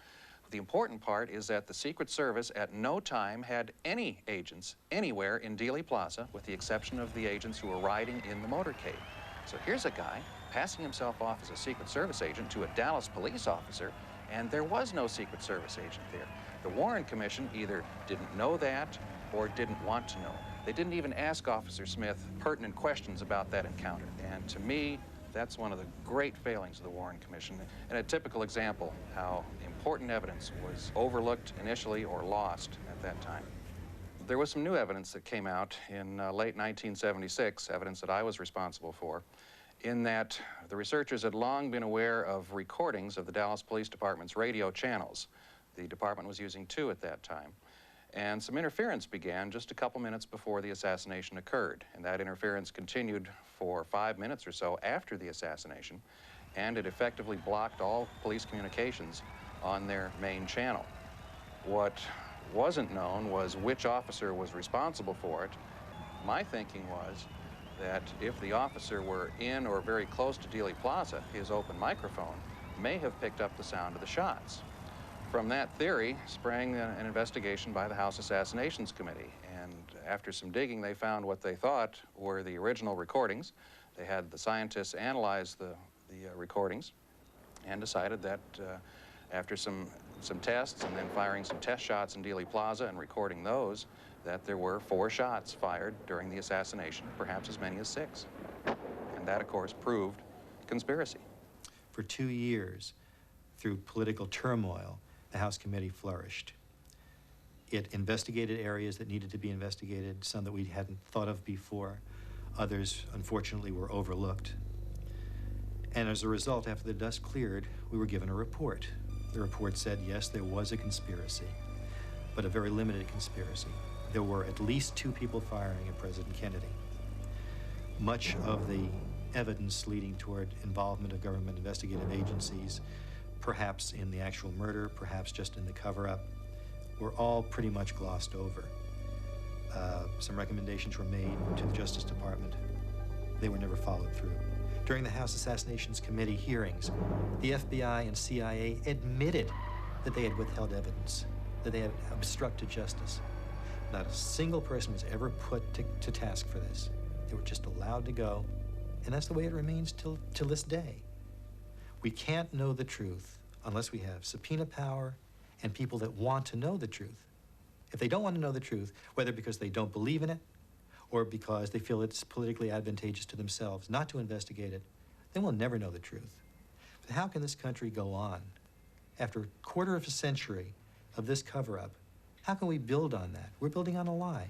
The important part is that the Secret Service at no time had any agents anywhere in Dealey Plaza, with the exception of the agents who were riding in the motorcade. So here's a guy passing himself off as a Secret Service agent to a Dallas police officer, and there was no Secret Service agent there. The Warren Commission either didn't know that or didn't want to know. They didn't even ask Officer Smith pertinent questions about that encounter. And to me, that's one of the great failings of the Warren Commission, and a typical example how important evidence was overlooked initially or lost at that time. There was some new evidence that came out in late 1976, evidence that I was responsible for, in that the researchers had long been aware of recordings of the Dallas Police Department's radio channels. The department was using 2 at that time. And some interference began just a couple minutes before the assassination occurred. And that interference continued for 5 minutes or so after the assassination, and it effectively blocked all police communications on their main channel. What wasn't known was which officer was responsible for it. My thinking was that if the officer were in or very close to Dealey Plaza, his open microphone may have picked up the sound of the shots. From that theory sprang an investigation by the House Assassinations Committee, and after some digging, they found what they thought were the original recordings. They had the scientists analyze the recordings and decided that after some tests and then firing some test shots in Dealey Plaza and recording those, that there were 4 shots fired during the assassination, perhaps as many as 6. And that, of course, proved conspiracy. For 2 years, through political turmoil, the House committee flourished. It investigated areas that needed to be investigated, some that we hadn't thought of before. Others, unfortunately, were overlooked. And as a result, after the dust cleared, we were given a report. The report said, yes, there was a conspiracy, but a very limited conspiracy. There were at least 2 people firing at President Kennedy. Much of the evidence leading toward involvement of government investigative agencies, perhaps in the actual murder, perhaps just in the cover-up, were all pretty much glossed over. Some recommendations were made to the Justice Department, they were never followed through. During the House Assassinations Committee hearings, the FBI and CIA admitted that they had withheld evidence, that they had obstructed justice. Not a single person was ever put to task for this. They were just allowed to go, and that's the way it remains till this day. We can't know the truth unless we have subpoena power and people that want to know the truth. If they don't want to know the truth, whether because they don't believe in it or because they feel it's politically advantageous to themselves not to investigate it, then we'll never know the truth. But how can this country go on after a quarter of a century of this cover-up? How can we build on that? We're building on a lie.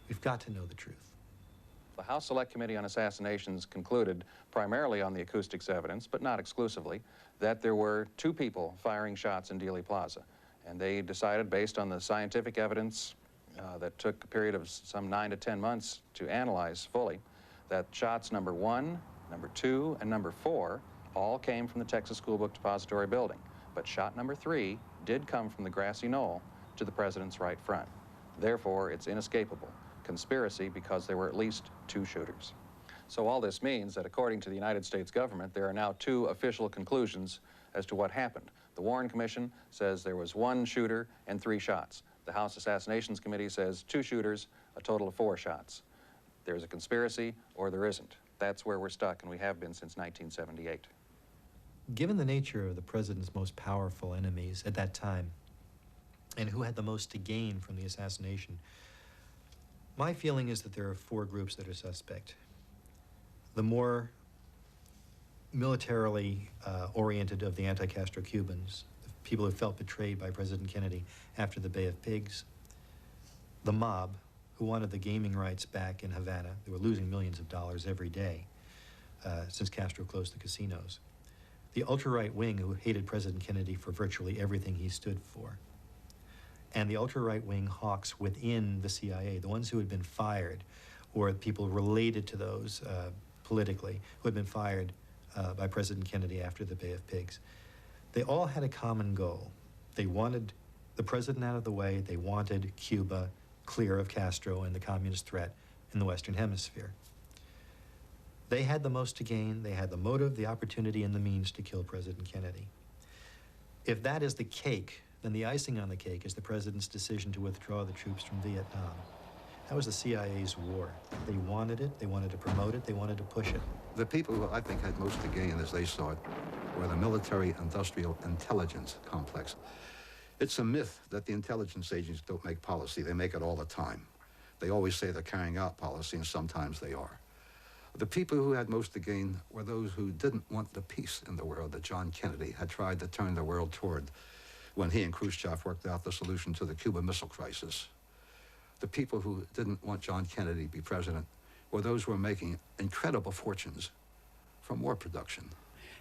We've got to know the truth. The House Select Committee on Assassinations concluded, primarily on the acoustics evidence, but not exclusively, that there were 2 people firing shots in Dealey Plaza. And they decided, based on the scientific evidence that took a period of some 9 to 10 months to analyze fully, that shots number 1, number 2, and number 4 all came from the Texas School Book Depository building. But shot number 3 did come from the grassy knoll to the president's right front. Therefore, it's inescapable. Conspiracy because there were at least 2 shooters. So all this means that according to the United States government, there are now 2 official conclusions as to what happened. The Warren Commission says there was 1 shooter and 3 shots. The House Assassinations Committee says 2 shooters, a total of 4 shots. There's a conspiracy or there isn't. That's where we're stuck, and we have been since 1978. Given the nature of the president's most powerful enemies at that time, and who had the most to gain from the assassination, my feeling is that there are 4 groups that are suspect. The more militarily oriented of the anti-Castro Cubans, the people who felt betrayed by President Kennedy after the Bay of Pigs, the mob, who wanted the gaming rights back in Havana. They were losing millions of dollars every day since Castro closed the casinos. The ultra-right wing, who hated President Kennedy for virtually everything he stood for. And the ultra-right wing hawks within the CIA, the ones who had been fired, or people related to those politically, who had been fired by President Kennedy after the Bay of Pigs. They all had a common goal. They wanted the president out of the way. They wanted Cuba clear of Castro and the communist threat in the Western Hemisphere. They had the most to gain. They had the motive, the opportunity, and the means to kill President Kennedy. If that is the cake, then the icing on the cake is the president's decision to withdraw the troops from Vietnam. That was the CIA's war. They wanted it, they wanted to promote it, they wanted to push it. The people who I think had most to gain, as they saw it, were the military-industrial intelligence complex. It's a myth that the intelligence agencies don't make policy. They make it all the time. They always say they're carrying out policy, and sometimes they are. The people who had most to gain were those who didn't want the peace in the world that John Kennedy had tried to turn the world toward when he and Khrushchev worked out the solution to the Cuban Missile Crisis. The people who didn't want John Kennedy to be president were those who were making incredible fortunes from war production.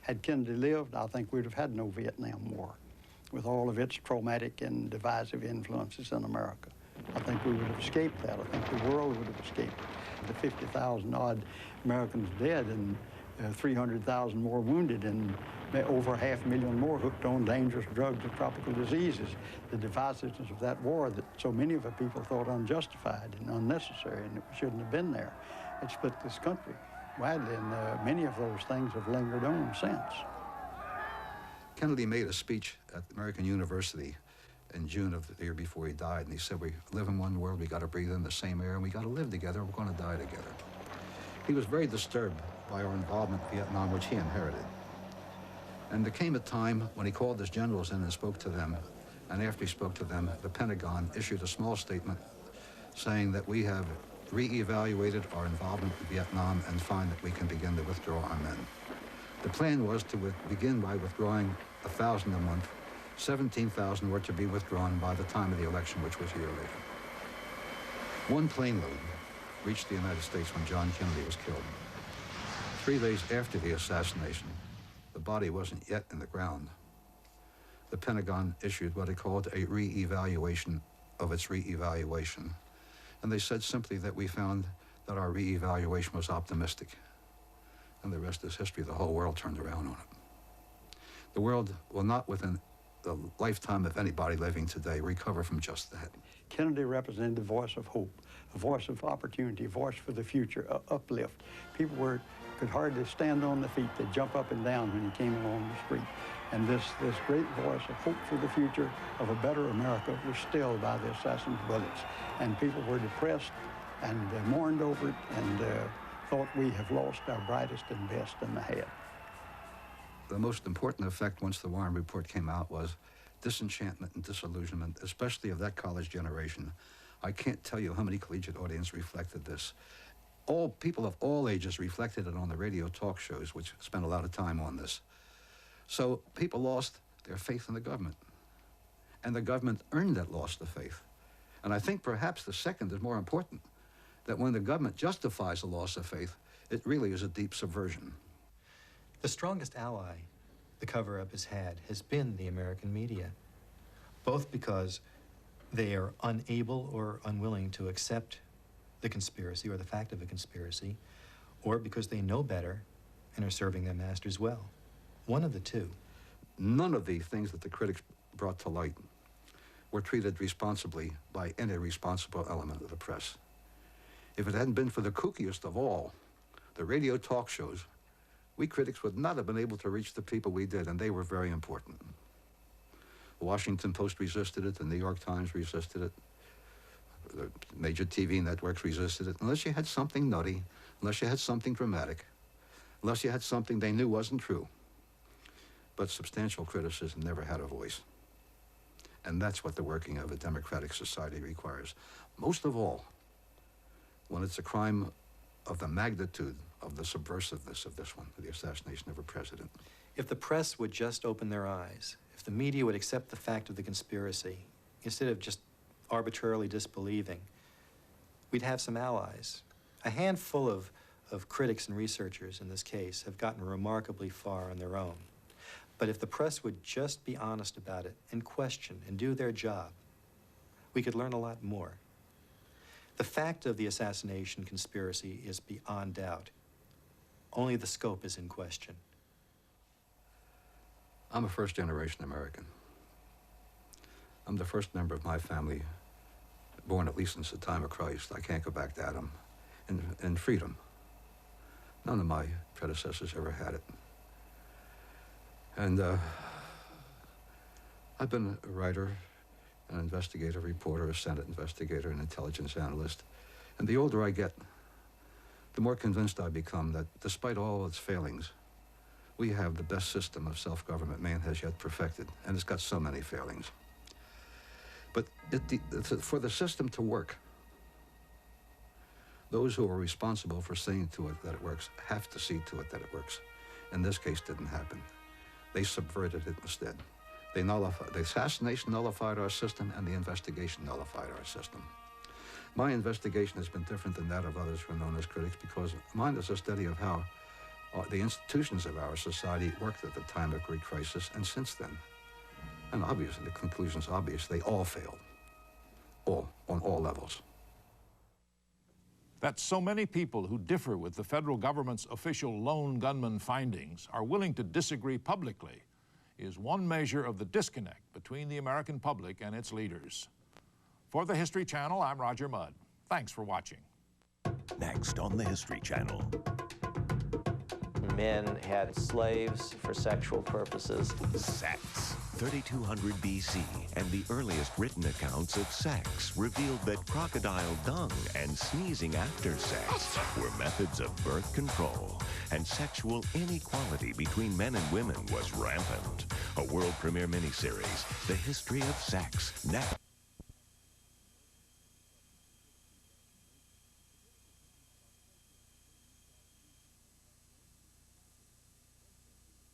Had Kennedy lived, I think we'd have had no Vietnam War, with all of its traumatic and divisive influences in America. I think we would have escaped that. I think the world would have escaped. The 50,000 odd Americans dead and 300,000 more wounded and over 500,000 more hooked on dangerous drugs and tropical diseases. The divisiveness of that war that so many of the people thought unjustified and unnecessary and it shouldn't have been there. It split this country widely, and many of those things have lingered on since. Kennedy made a speech at American University in June of the year before he died, and he said, we live in one world, we got to breathe in the same air, and we got to live together, we're going to die together. He was very disturbed by our involvement in Vietnam, which he inherited. And there came a time when he called his generals in and spoke to them, and after he spoke to them, the Pentagon issued a small statement saying that we have re-evaluated our involvement in Vietnam and find that we can begin to withdraw our men. The plan was to begin by withdrawing 1,000 a month. 17,000 were to be withdrawn by the time of the election, which was a year later. One plane load reached the United States when John Kennedy was killed. 3 days after the assassination, the body wasn't yet in the ground. The Pentagon issued what it called a re-evaluation of its re-evaluation. And they said simply that we found that our re-evaluation was optimistic. And the rest is history. The whole world turned around on it. The world will not within the lifetime of anybody living today recover from just that. Kennedy represented the voice of hope, a voice of opportunity, a voice for the future, uplift. People could hardly stand on their feet. They'd jump up and down when he came along the street. And this great voice of hope for the future, of a better America, was stilled by the assassin's bullets. And people were depressed and mourned over it and thought we have lost our brightest and best in the head. The most important effect once the Warren Report came out was disenchantment and disillusionment, especially of that college generation. I can't tell you how many collegiate audience reflected this. All people of all ages reflected it on the radio talk shows, which spent a lot of time on this. So people lost their faith in the government, and the government earned that loss of faith. And I think perhaps the second is more important, that when the government justifies a loss of faith, it really is a deep subversion. The strongest ally the cover-up has had has been the American media, both because they are unable or unwilling to accept the conspiracy or the fact of a conspiracy, or because they know better and are serving their masters well. One of the two. None of the things that the critics brought to light were treated responsibly by any responsible element of the press. If it hadn't been for the kookiest of all, the radio talk shows, we critics would not have been able to reach the people we did, and they were very important. The Washington Post resisted it, the New York Times resisted it, the major TV networks resisted it, unless you had something nutty, unless you had something dramatic, unless you had something they knew wasn't true. But substantial criticism never had a voice. And that's what the working of a democratic society requires. Most of all, when it's a crime of the magnitude of the subversiveness of this one, the assassination of a president. If the press would just open their eyes, if the media would accept the fact of the conspiracy, instead of just arbitrarily disbelieving, we'd have some allies. A handful of critics and researchers in this case have gotten remarkably far on their own. But if the press would just be honest about it and question and do their job, we could learn a lot more. The fact of the assassination conspiracy is beyond doubt. Only the scope is in question. I'm a first-generation American. I'm the first member of my family born at least since the time of Christ. I can't go back to Adam. In freedom. None of my predecessors ever had it. And I've been a writer, an investigator, reporter, a Senate investigator, an intelligence analyst. And the older I get, the more convinced I become that despite all its failings, we have the best system of self-government man has yet perfected, and it's got so many failings. But for the system to work, those who are responsible for seeing to it that it works have to see to it that it works. In this case, didn't happen. They subverted it instead. The assassination nullified our system, and the investigation nullified our system. My investigation has been different than that of others who are known as critics, because mine is a study of how the institutions of our society worked at the time of great crisis and since then. And obviously, the conclusion's obvious. They all failed. All, on all levels. That so many people who differ with the federal government's official lone gunman findings are willing to disagree publicly is one measure of the disconnect between the American public and its leaders. For the History Channel, I'm Roger Mudd. Thanks for watching. Next on the History Channel. Men had slaves for sexual purposes. Sex. 3200 BC, and the earliest written accounts of sex revealed that crocodile dung and sneezing after sex were methods of birth control, and sexual inequality between men and women was rampant. A world premiere miniseries, The History of Sex, next.